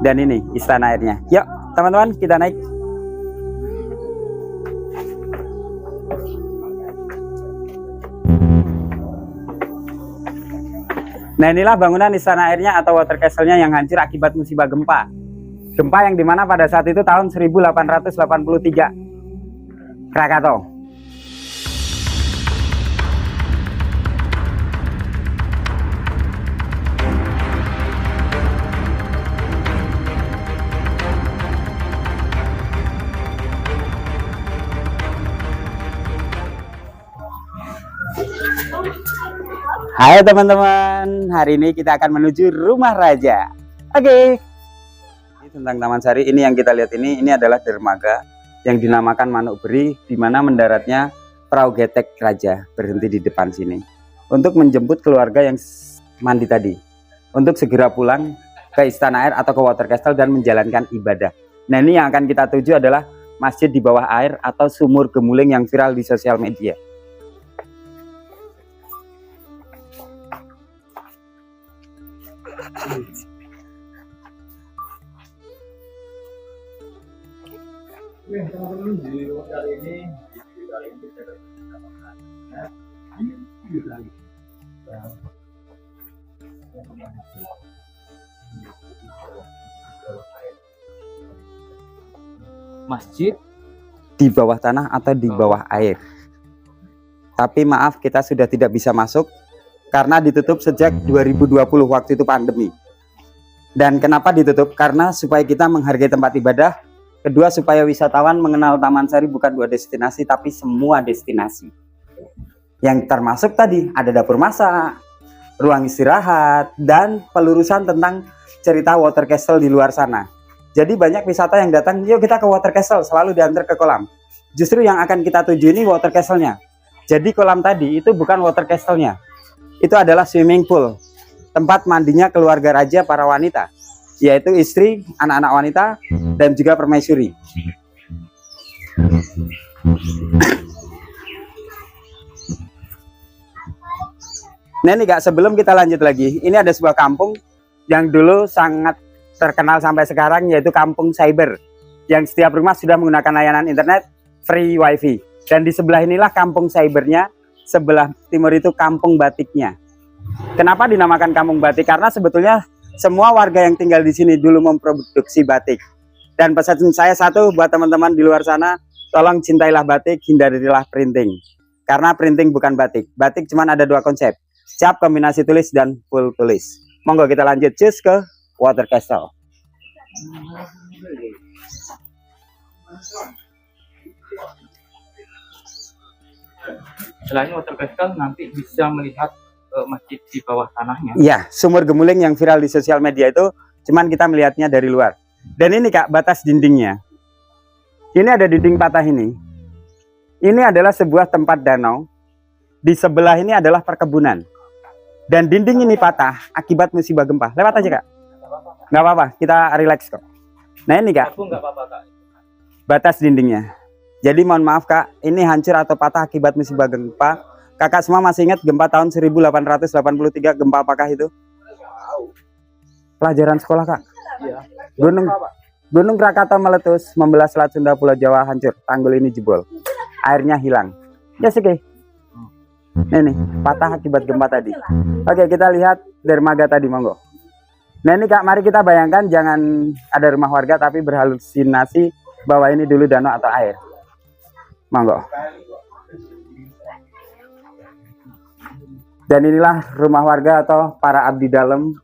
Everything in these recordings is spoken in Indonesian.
Dan ini istana airnya. Yuk teman-teman, kita naik. Nah, inilah bangunan istana airnya atau water castle-nya yang hancur akibat musibah gempa. Gempa yang dimana pada saat itu tahun 1883 Krakatau. Hai teman-teman, hari ini kita akan menuju rumah raja. Oke. Ini tentang Taman Sari. Ini yang kita lihat ini adalah dermaga yang dinamakan Manuk Beri, di mana mendaratnya perahu getek raja berhenti di depan sini untuk menjemput keluarga yang mandi tadi untuk segera pulang ke istana air atau ke water castle dan menjalankan ibadah. Nah, ini yang akan kita tuju adalah masjid di bawah air atau sumur gemuling yang viral di sosial media. Teman-teman, di kali ini masjid di bawah tanah atau di bawah air. Tapi maaf, kita sudah tidak bisa masuk karena ditutup sejak 2020, waktu itu pandemi. Dan kenapa ditutup? Karena supaya kita menghargai tempat ibadah. Kedua, supaya wisatawan mengenal Taman Sari bukan dua destinasi, tapi semua destinasi. Yang termasuk tadi ada dapur masak, ruang istirahat, dan pelurusan tentang cerita water castle di luar sana. Jadi banyak wisata yang datang, yuk kita ke water castle, selalu diantar ke kolam. Justru yang akan kita tuju ini water castle-nya. Jadi kolam tadi itu bukan water castle-nya. Itu adalah swimming pool, tempat mandinya keluarga raja para wanita, yaitu istri, anak-anak wanita, dan juga permaisuri. Nah ini Kak, sebelum kita lanjut lagi, ini ada sebuah kampung yang dulu sangat terkenal sampai sekarang, yaitu Kampung Cyber, yang setiap rumah sudah menggunakan layanan internet free wifi. Dan di sebelah inilah kampung cybernya, sebelah timur itu kampung batiknya. Kenapa dinamakan kampung batik? Karena sebetulnya semua warga yang tinggal di sini dulu memproduksi batik. Dan pesan saya satu buat teman-teman di luar sana, tolong cintailah batik, hindarilah printing. Karena printing bukan batik. Batik cuma ada dua konsep, cap kombinasi tulis dan full tulis. Monggo kita lanjut cus ke water castle. selain water castle nanti bisa melihat masjid di bawah tanahnya. Iya, sumur gemuling yang viral di sosial media itu cuman kita melihatnya dari luar. Dan ini Kak, batas dindingnya. Ini ada dinding patah ini. Ini adalah sebuah tempat danau. Di sebelah ini adalah perkebunan. Dan dinding ini patah akibat musibah gempa. Lewat aja Kak. Nggak apa-apa, kita relax kok. Nah ini Kak, batas dindingnya. Jadi mohon maaf Kak, ini hancur atau patah akibat musibah gempa. Kakak semua masih ingat gempa tahun 1883, gempa apakah itu? Pelajaran sekolah Kak. Iya. Gunung Krakatau meletus, membelah Selat Sunda, Pulau Jawa hancur, tanggul ini jebol, airnya hilang. Ya sih. Ini patah akibat gempa tadi. Oke, kita lihat dermaga tadi, monggo. Nah ini Kak, mari kita bayangkan jangan ada rumah warga tapi berhalusinasi bahwa ini dulu danau atau air. Monggo. Dan inilah rumah warga atau para abdi dalam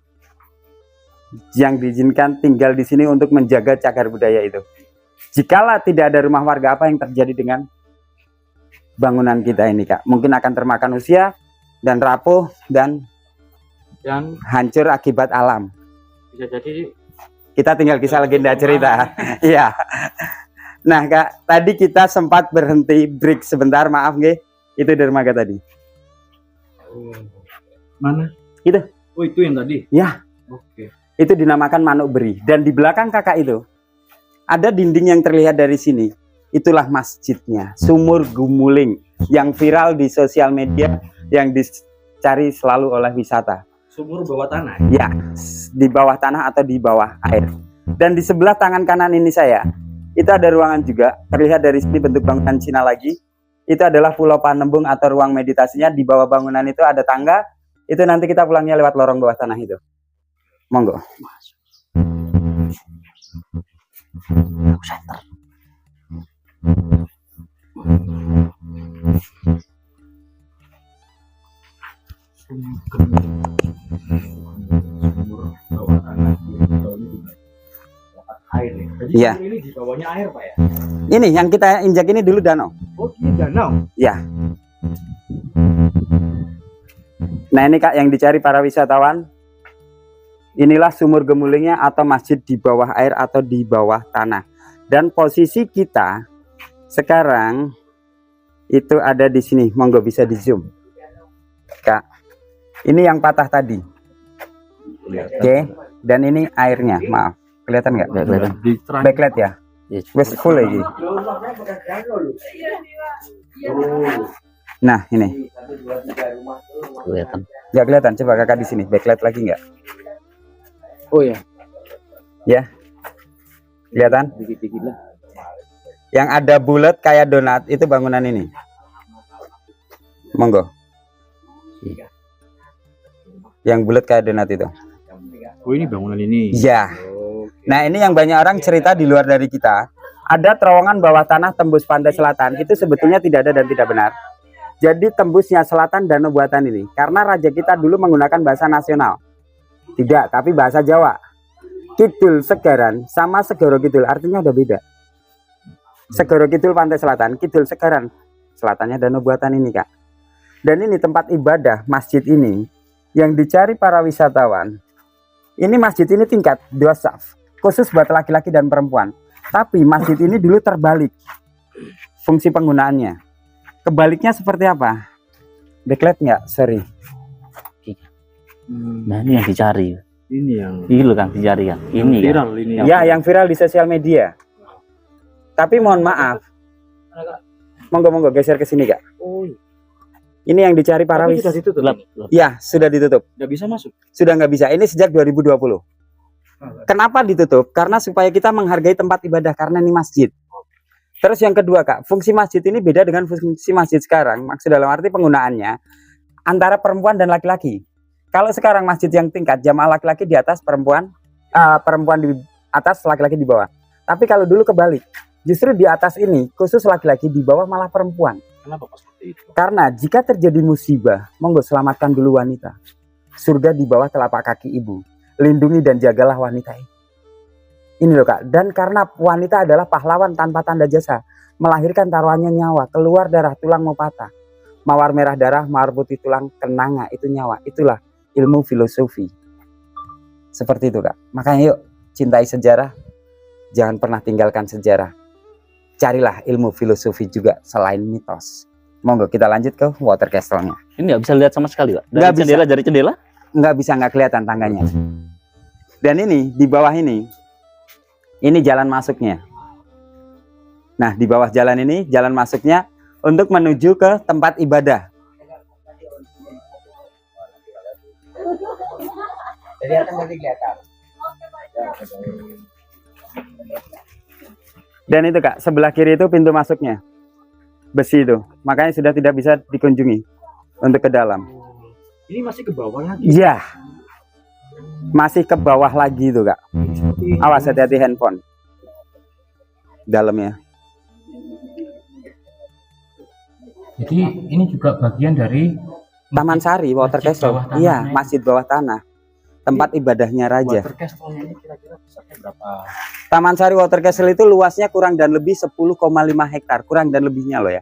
yang diizinkan tinggal di sini untuk menjaga cagar budaya itu. Jikalau tidak ada rumah warga, apa yang terjadi dengan bangunan kita ini Kak? Mungkin akan termakan usia dan rapuh dan hancur akibat alam. Bisa jadi kita tinggal kisah legenda cerita. Iya. Nah Kak, tadi kita sempat berhenti break sebentar, maaf nggih. Itu dermaga tadi. Mana? Itu. Oh itu yang tadi? Ya. Oke. Itu dinamakan Manuk Beri. Dan di belakang Kakak itu ada dinding yang terlihat dari sini. Itulah masjidnya, sumur gemuling yang viral di sosial media, yang dicari selalu oleh wisata. Sumur bawah tanah? Ya, di bawah tanah atau di bawah air. Dan di sebelah tangan kanan ini saya, itu ada ruangan juga. Terlihat dari sini bentuk bangunan Cina lagi. Itu adalah Pulau Panembung atau ruang meditasinya. Di bawah bangunan itu ada tangga. Itu nanti kita pulangnya lewat lorong bawah tanah itu. Monggo. Air nih. Jadi Iya. ini di bawahnya air, Pak ya? Ini yang kita injak ini dulu danau. Oh, ini danau. Ya. Nah ini Kak yang dicari para wisatawan. Inilah sumur gemulingnya atau masjid di bawah air atau di bawah tanah. Dan posisi kita sekarang itu ada di sini. Monggo bisa di zoom, Kak. Ini yang patah tadi. Oke. Dan ini airnya. Maaf. Kelihatan nggak? Kelihatan. Backlight ya. Wes full lagi. Nah ini. Kelihatan. Nggak kelihatan. Coba kakak di sini. Backlight lagi nggak? Oh ya, Ya. Kelihatan? dikit-dikit lah. Yang ada bulat kayak donat itu bangunan ini. Monggo. Yang bulat kayak donat itu. Oh, ini bangunan ini. Ya. Nah ini yang banyak orang cerita di luar dari kita. Ada terowongan bawah tanah tembus pantai selatan. Itu sebetulnya tidak ada dan tidak benar. Jadi tembusnya selatan danau buatan ini. Karena raja kita dulu menggunakan bahasa nasional. Tidak, tapi bahasa Jawa. Kidul Segaran sama Segoro Kidul artinya udah beda. Segoro Kidul pantai selatan, Kidul Segaran selatannya danau buatan ini Kak. Dan ini tempat ibadah masjid ini yang dicari para wisatawan. Ini masjid ini tingkat 2 saf, khusus buat laki-laki dan perempuan. Tapi masjid ini dulu terbalik fungsi penggunaannya. Kebaliknya seperti apa? Backlight nggak? Sorry. Nah ini yang dicari. Ini yang Ini loh Kang dicari kan. Ini kan. viral ini. Ya, yang viral di sosial media. Tapi mohon maaf. Monggo geser ke sini Kak. Oh, iya. Ini yang dicari para Tapi sudah ditutup. Gelap. Ya, sudah ditutup. Nggak bisa masuk. Sudah nggak bisa. Ini sejak 2020. Kenapa ditutup? Karena supaya kita menghargai tempat ibadah karena ini masjid. Terus yang kedua Kak, fungsi masjid ini beda dengan fungsi masjid sekarang. Maksud dalam arti penggunaannya antara perempuan dan laki-laki. Kalau sekarang masjid yang tingkat jamaah laki-laki di atas perempuan di atas, laki-laki di bawah. Tapi kalau dulu kebalik, justru di atas ini khusus laki-laki, di bawah malah perempuan. Kenapa Pak seperti itu? Karena jika terjadi musibah, monggo selamatkan dulu wanita. Surga di bawah telapak kaki ibu. Lindungi dan jagalah wanita ini. Ini loh Kak. Dan karena wanita adalah pahlawan tanpa tanda jasa, melahirkan taruhannya nyawa, keluar darah tulang mau patah. Mawar merah darah, mawar putih tulang, kenanga itu nyawa. Itulah ilmu filosofi. Seperti itu Kak. Makanya yuk cintai sejarah. Jangan pernah tinggalkan sejarah. Carilah ilmu filosofi juga selain mitos. Monggo kita lanjut ke water castle-nya. Ini nggak bisa lihat sama sekali Pak. Nggak bisa. Dari jendela. Nggak bisa, nggak kelihatan tangganya. Dan ini di bawah ini jalan masuknya. Nah di bawah jalan ini jalan masuknya untuk menuju ke tempat ibadah. Jadi akan kelihatan. Dan itu Kak, sebelah kiri itu pintu masuknya. Besi itu. Makanya sudah tidak bisa dikunjungi untuk ke dalam. Ini masih ke bawah lagi. Iya. Masih ke bawah lagi itu Kak. Awas hati-hati handphone. Dalamnya. Jadi ini juga bagian dari Taman Sari, Water Masjid Castle. bawah tanah. Iya, masjid bawah tanah. Tempat ibadahnya raja. water castle-nya ini kira-kira besarnya berapa? Taman Sari Water Castle itu luasnya kurang dan lebih 10,5 hektar. Kurang dan lebihnya loh ya.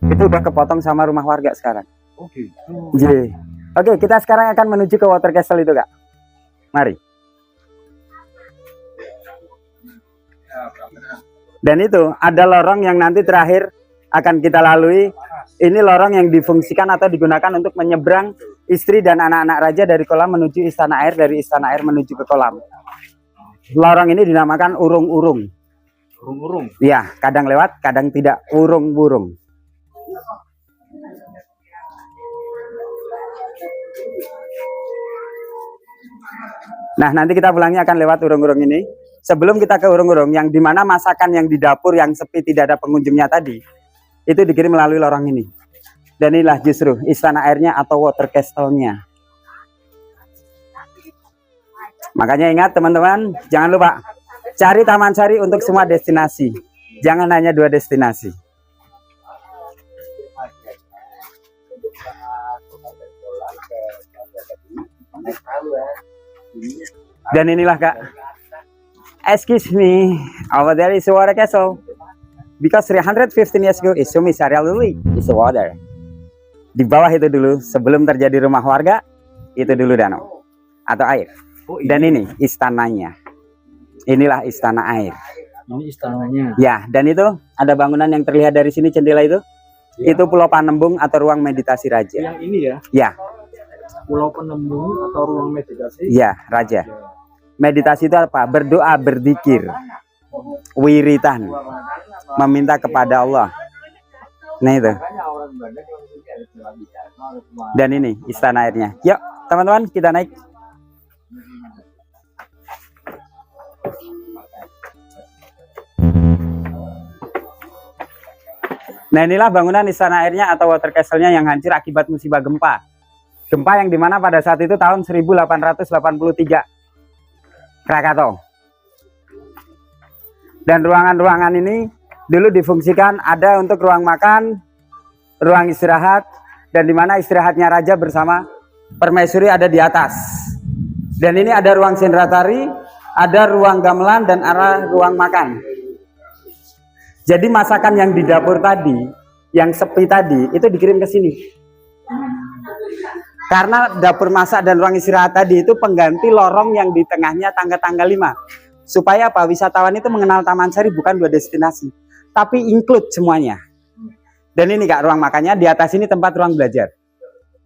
Itu udah kepotong sama rumah warga sekarang. Oh gitu. Jadi, oke, kita sekarang akan menuju ke Water Castle itu Kak. Mari. Dan itu ada lorong yang nanti terakhir akan kita lalui. Ini lorong yang difungsikan atau digunakan untuk menyeberang istri dan anak-anak raja dari kolam menuju istana air, dari istana air menuju ke kolam. Lorong ini dinamakan urung-urung. Urung-urung. Ya, kadang lewat, kadang tidak. Urung-burung. Nah, nanti kita pulangnya akan lewat urung-urung ini. sebelum kita ke urung-urung, yang dimana masakan yang di dapur yang sepi tidak ada pengunjungnya tadi, itu dikirim melalui lorong ini. Dan inilah justru istana airnya atau water castle-nya. Makanya ingat teman-teman, jangan lupa cari Taman Sari untuk semua destinasi. Jangan hanya 2 destinasi. Dan inilah Kak. Excuse me, over there is a water castle. Because 315 years ago, Isumi Sarialuli is a water. Di bawah itu dulu, sebelum terjadi rumah warga, itu dulu danau atau air. Dan ini istananya. Inilah istana air. Ini istananya. Ya, dan itu ada bangunan yang terlihat dari sini, jendela itu. Ya. Itu Pulau Panembung atau ruang meditasi raja. Yang ini ya. Ya, Pulau Penembung atau ruang meditasi. ya, raja. Meditasi itu apa? Berdoa, berzikir, wiritan, meminta kepada Allah. Nah itu. Dan ini istana airnya. Yuk, teman-teman, kita naik. Nah inilah bangunan istana airnya atau water castle-nya yang hancur akibat musibah gempa. Gempa yang dimana pada saat itu tahun 1883 Krakatau. Dan ruangan-ruangan ini dulu difungsikan ada untuk ruang makan, ruang istirahat, dan dimana istirahatnya raja bersama permaisuri ada di atas. Dan ini ada ruang sendratari, ada ruang gamelan, dan arah ruang makan. Jadi masakan yang di dapur tadi, yang sepi tadi, itu dikirim ke sini. Karena dapur masak dan ruang istirahat tadi itu pengganti lorong yang di tengahnya tangga-tangga 5. Supaya apa? Wisatawan itu mengenal Taman Sari bukan 2 destinasi, tapi include semuanya. Dan ini Kak, ruang makannya, di atas ini tempat ruang belajar.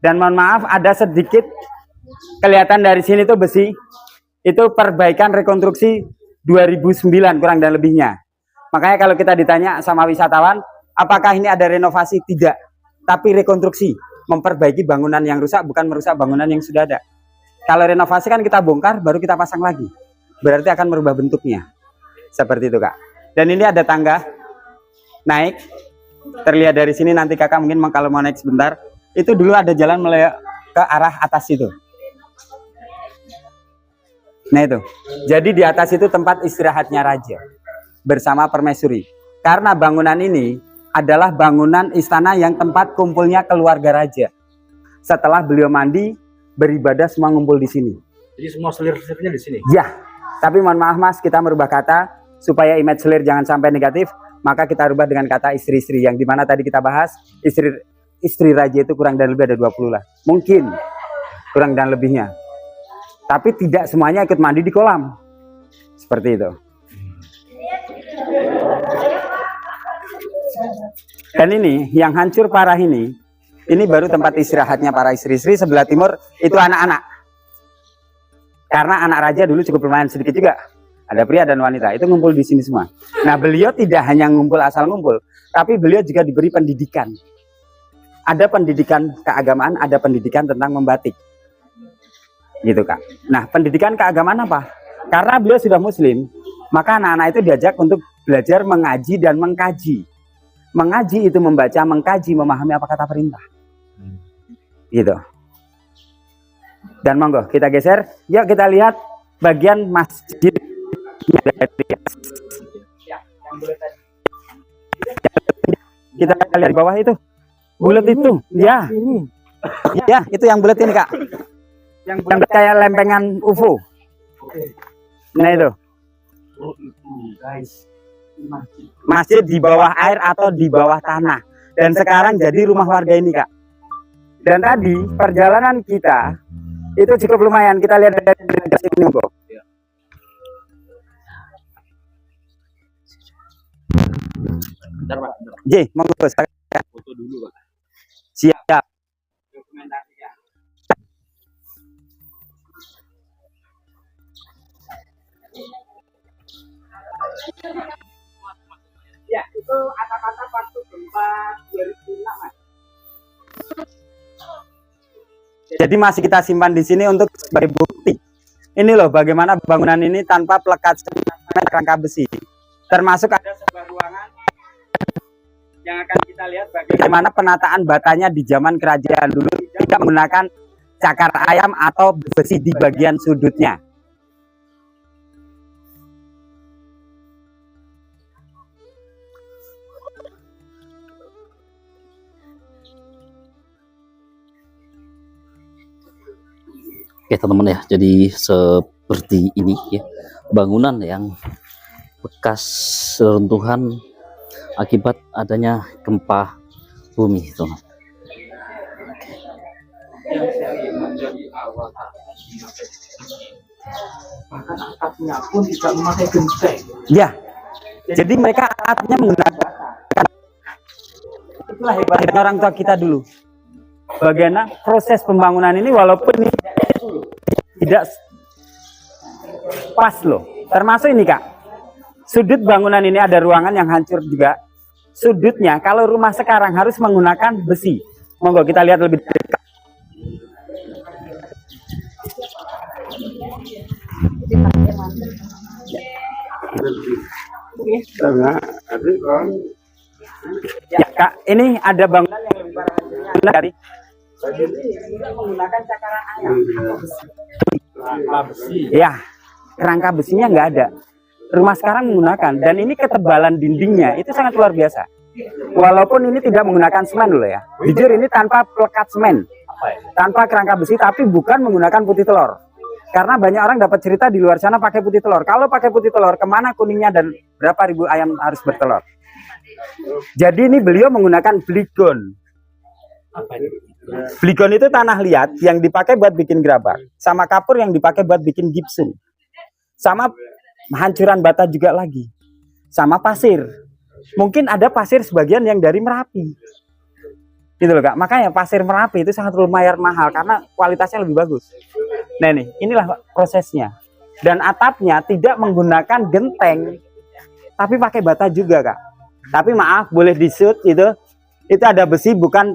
Dan mohon maaf, ada sedikit kelihatan dari sini tuh besi. Itu perbaikan rekonstruksi 2009 kurang dan lebihnya. Makanya kalau kita ditanya sama wisatawan, apakah ini ada renovasi? Tidak, tapi rekonstruksi, memperbaiki bangunan yang rusak, bukan merusak bangunan yang sudah ada. Kalau renovasi kan kita bongkar, baru kita pasang lagi. Berarti akan merubah bentuknya. Seperti itu Kak. Dan ini ada tangga, naik, terlihat dari sini nanti kakak mungkin kalau mau naik sebentar. Itu dulu ada jalan ke arah atas itu. Nah itu, jadi di atas itu tempat istirahatnya raja bersama permaisuri. Karena bangunan ini adalah bangunan istana yang tempat kumpulnya keluarga raja. Setelah beliau mandi, beribadah semua ngumpul di sini. Jadi semua selir-selirnya di sini. Ya, tapi mohon maaf Mas, kita merubah kata supaya image selir jangan sampai negatif. Maka kita rubah dengan kata istri-istri, yang dimana tadi kita bahas istri raja itu kurang dan lebih ada 20 lah. Mungkin kurang dan lebihnya. Tapi tidak semuanya ikut mandi di kolam. Seperti itu. Dan ini yang hancur parah ini baru tempat istirahatnya para istri-istri. Sebelah timur itu anak-anak. Karena anak raja dulu cukup lumayan sedikit juga. Ada pria dan wanita, itu ngumpul di sini semua. Nah beliau tidak hanya ngumpul asal ngumpul, tapi beliau juga diberi pendidikan. Ada pendidikan keagamaan, ada pendidikan tentang membatik. Gitu Kak. Nah pendidikan keagamaan apa? Karena beliau sudah muslim, maka anak-anak itu diajak untuk belajar mengaji dan mengkaji. Mengaji itu membaca, mengkaji, memahami apa kata perintah. Gitu. Dan monggo kita geser, yuk kita lihat bagian masjid. Kita lihat di bawah itu bulat itu, ya, ya itu yang bulat ini Kak, yang kayak lempengan UFO. Nah itu masjid di bawah air atau di bawah tanah, dan sekarang jadi rumah warga ini Kak. Dan tadi perjalanan kita itu cukup lumayan, kita lihat dari sini kok. Bentar Pak, bentar. J, monggo silakan. Foto dulu Pak. Siap. Dokumentasinya. Ya, itu atap-atap waktu gempa 2006 Mas. Jadi masih kita simpan di sini untuk sebagai bukti. Ini loh bagaimana bangunan ini tanpa pelekat kerangka besi. Termasuk ada sebuah ruangan yang akan kita lihat bagaimana penataan batanya di zaman kerajaan dulu tidak menggunakan cakar ayam atau besi di bagian sudutnya. Oke teman-teman ya, jadi seperti ini ya bangunan yang bekas reruntuhan akibat adanya gempa bumi teman. Menjadi awal bahkan atapnya pun tidak memakai genteng. Ya, jadi mereka atapnya menggunakan. Itulah hebatnya orang tua kita dulu. Bagaimana proses pembangunan ini walaupun ini tidak pas loh. Termasuk ini Kak, sudut bangunan ini ada ruangan yang hancur juga. Sudutnya kalau rumah sekarang harus menggunakan besi. Monggo kita lihat lebih dekat. Ya Kak, ini ada bangunan yang lebih parah dari menggunakan cakaran ayam. Ya, kerangka besinya nggak ada. Rumah sekarang menggunakan, dan ini ketebalan dindingnya itu sangat luar biasa. Walaupun ini tidak menggunakan semen loh ya. Jujur ini tanpa pelekat semen, tanpa kerangka besi, tapi bukan menggunakan putih telur. Karena banyak orang dapat cerita di luar sana pakai putih telur. Kalau pakai putih telur, kemana kuningnya dan berapa ribu ayam harus bertelur? Jadi ini beliau menggunakan bligon. Bligon itu tanah liat yang dipakai buat bikin gerabak, sama kapur yang dipakai buat bikin gipsum, sama hancuran bata juga lagi, sama pasir. Mungkin ada pasir sebagian yang dari Merapi, gitu loh Kak. Makanya pasir Merapi itu sangat lumayan mahal karena kualitasnya lebih bagus. Nah inilah prosesnya. Dan atapnya tidak menggunakan genteng, tapi pakai bata juga Kak. Tapi maaf boleh disut itu ada besi, bukan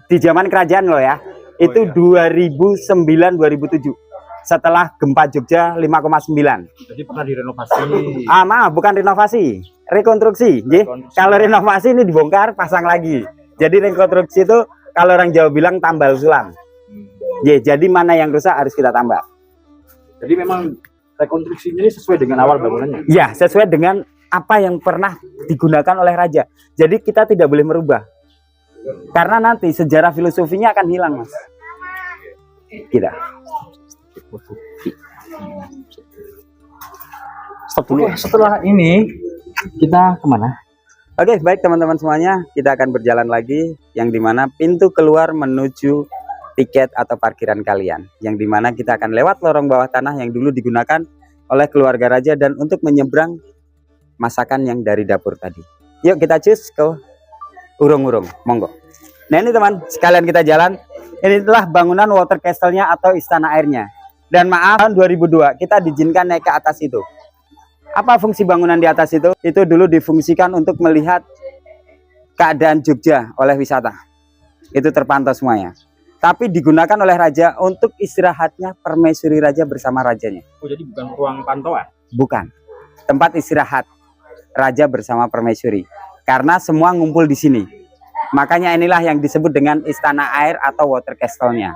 di zaman kerajaan loh ya. Itu 2009-2007 setelah gempa Jogja 5,9. Jadi pernah direnovasi. Maaf, bukan renovasi, rekonstruksi. Kalau renovasi ini dibongkar pasang lagi. Jadi rekonstruksi itu kalau orang Jawa bilang tambal sulam. Jadi mana yang rusak harus kita tambah. Jadi memang rekonstruksinya ini sesuai dengan awal bangunannya. Ya, sesuai dengan apa yang pernah digunakan oleh raja. Jadi kita tidak boleh merubah. Karena nanti sejarah filosofinya akan hilang, Mas. Kita. Stop dulu. Setelah ini kita kemana? Oke, baik teman-teman semuanya, kita akan berjalan lagi yang dimana pintu keluar menuju tiket atau parkiran kalian, yang dimana kita akan lewat lorong bawah tanah yang dulu digunakan oleh keluarga raja dan untuk menyeberang masakan yang dari dapur tadi. Yuk kita cus ke urung-urung, monggo. Nah ini teman, sekalian kita jalan. Ini adalah bangunan water castle-nya atau istana airnya. Dan maaf, tahun 2002 kita diizinkan naik ke atas itu. Apa fungsi bangunan di atas itu? Itu dulu difungsikan untuk melihat keadaan Jogja oleh wisata. Itu terpantau semuanya. Tapi digunakan oleh raja untuk istirahatnya permaisuri raja bersama rajanya. Oh, jadi bukan ruang pantauan? Bukan. Tempat istirahat raja bersama permaisuri. Karena semua ngumpul di sini. Makanya inilah yang disebut dengan istana air atau water castle-nya.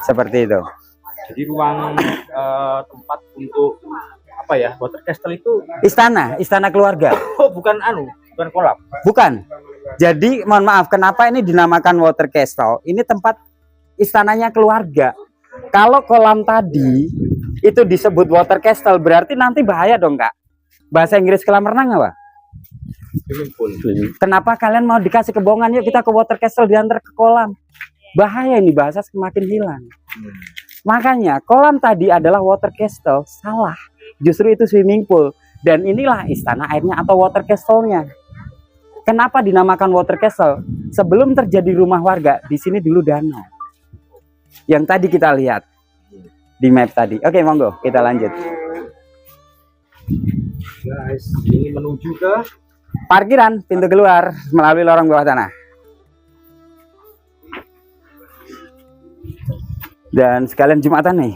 Seperti itu. Jadi ruang tempat untuk apa ya? Water castle itu istana keluarga. oh, bukan kolam. Bukan. Jadi mohon maaf, kenapa ini dinamakan water castle? Ini tempat istananya keluarga. Kalau kolam tadi itu disebut water castle, berarti nanti bahaya dong, Kak. Bahasa Inggris kolam renang apa? Kenapa kalian mau dikasih kebohongan? Yuk kita ke water castle, diantar ke kolam. Bahaya, ini bahasa semakin hilang. Makanya kolam tadi adalah water castle, salah. Justru itu swimming pool. Dan inilah istana airnya atau water castle-nya. Kenapa dinamakan water castle? Sebelum terjadi rumah warga, di sini dulu danau. Yang tadi kita lihat di map tadi. Oke, monggo kita lanjut. Guys, ini menuju ke parkiran, pintu keluar melalui lorong bawah tanah. Dan sekalian Jumatan nih.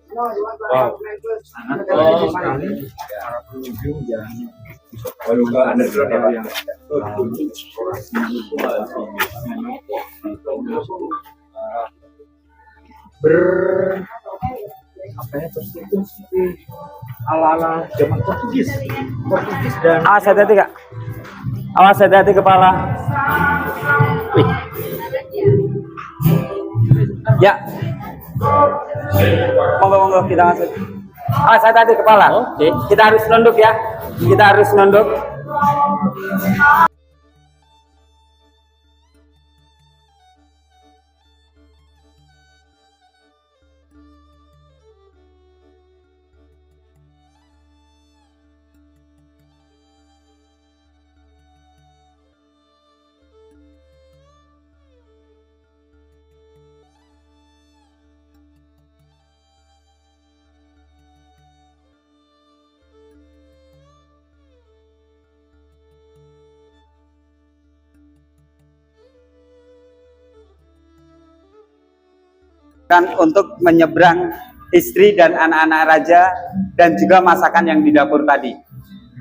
Wow, sangat bagus sekali para pengunjung yang juga ada beberapa yang apa ya, terstruktur seperti ala-ala zaman Portugis dan Awas hati-hati kak. Awas hati-hati kepala. Wih. Ya. Monggo kita masuk. Awas hati-hati kepala. Oke. Kita harus nunduk ya. Kita harus nunduk. Kan untuk menyeberang istri dan anak-anak raja dan juga masakan yang di dapur tadi.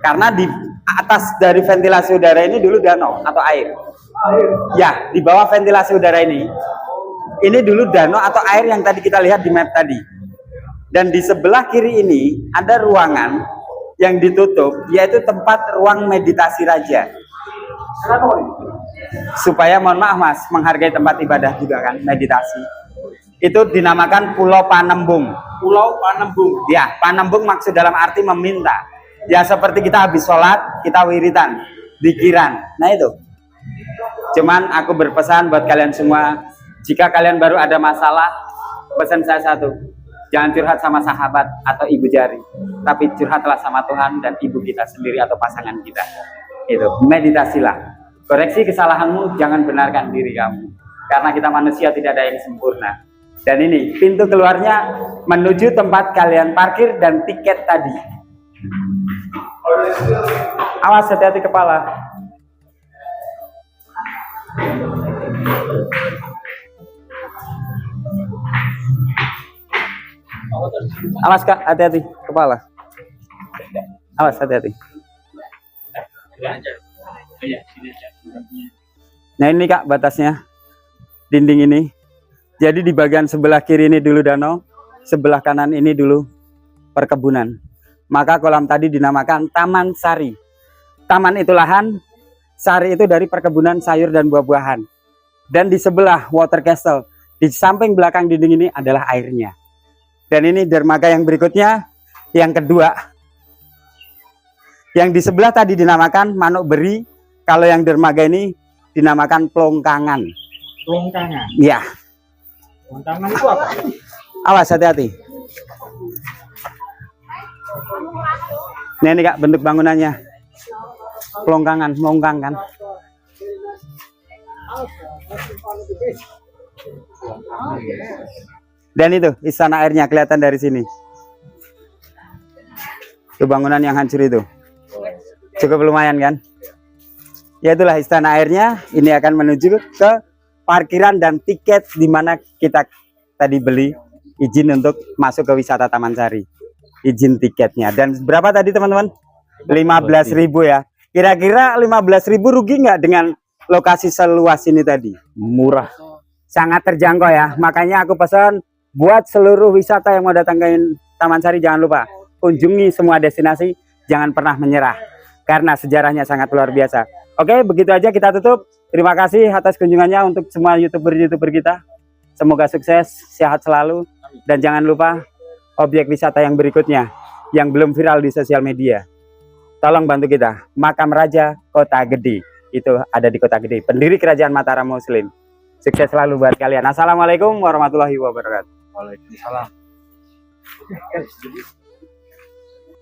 Karena di atas dari ventilasi udara ini dulu danau atau air. Ya, di bawah ventilasi udara ini dulu danau atau air yang tadi kita lihat di map tadi. Dan di sebelah kiri ini ada ruangan yang ditutup, yaitu tempat ruang meditasi raja. Supaya, mohon maaf mas, menghargai tempat ibadah juga kan, meditasi. Itu dinamakan Pulau Panembung. Pulau Panembung. Ya, Panembung maksud dalam arti meminta. Ya seperti kita habis sholat, kita wiritan, dzikiran. Nah itu. Cuman aku berpesan buat kalian semua, jika kalian baru ada masalah, pesan saya satu, jangan curhat sama sahabat atau ibu jari, tapi curhatlah sama Tuhan dan ibu kita sendiri atau pasangan kita. Itu, meditasilah. Koreksi kesalahanmu, jangan benarkan diri kamu. Karena kita manusia tidak ada yang sempurna. Dan ini pintu keluarnya menuju tempat kalian parkir dan tiket tadi. Awas hati-hati kepala. Awas kak, hati-hati kepala. Awas hati-hati. Nah ini kak batasnya, dinding ini. Jadi di bagian sebelah kiri ini dulu danau, sebelah kanan ini dulu perkebunan. Maka kolam tadi dinamakan Taman Sari. Taman itu lahan, sari itu dari perkebunan sayur dan buah-buahan. Dan di sebelah water castle, di samping belakang dinding ini adalah airnya. Dan ini dermaga yang berikutnya, yang kedua. Yang di sebelah tadi dinamakan Manuk Beri, kalau yang dermaga ini dinamakan Plongkangan. Plongkangan. Ya. Plongkangan itu apa? Awas hati-hati. Nah ini kak bentuk bangunannya. Plongkangan, mongkang kan. Dan itu istana airnya kelihatan dari sini. Itu bangunan yang hancur itu. Cukup lumayan kan? Ya itulah istana airnya. Ini akan menuju ke parkiran dan tiket di mana kita tadi beli izin untuk masuk ke wisata Taman Sari. Izin tiketnya. Dan berapa tadi teman-teman? 15.000 ya. Kira-kira 15.000 rugi nggak dengan lokasi seluas ini tadi? Murah. Sangat terjangkau ya. Makanya aku pesan buat seluruh wisata yang mau datangin Taman Sari, jangan lupa kunjungi semua destinasi, jangan pernah menyerah karena sejarahnya sangat luar biasa. Oke, begitu aja kita tutup. Terima kasih atas kunjungannya untuk semua youtuber kita. Semoga sukses, sehat selalu, dan jangan lupa objek wisata yang berikutnya yang belum viral di sosial media. Tolong bantu kita. Makam Raja Kota Gede, itu ada di Kota Gede, pendiri Kerajaan Mataram Muslim. Sukses selalu buat kalian. Assalamualaikum warahmatullahi wabarakatuh. Waalaikumsalam.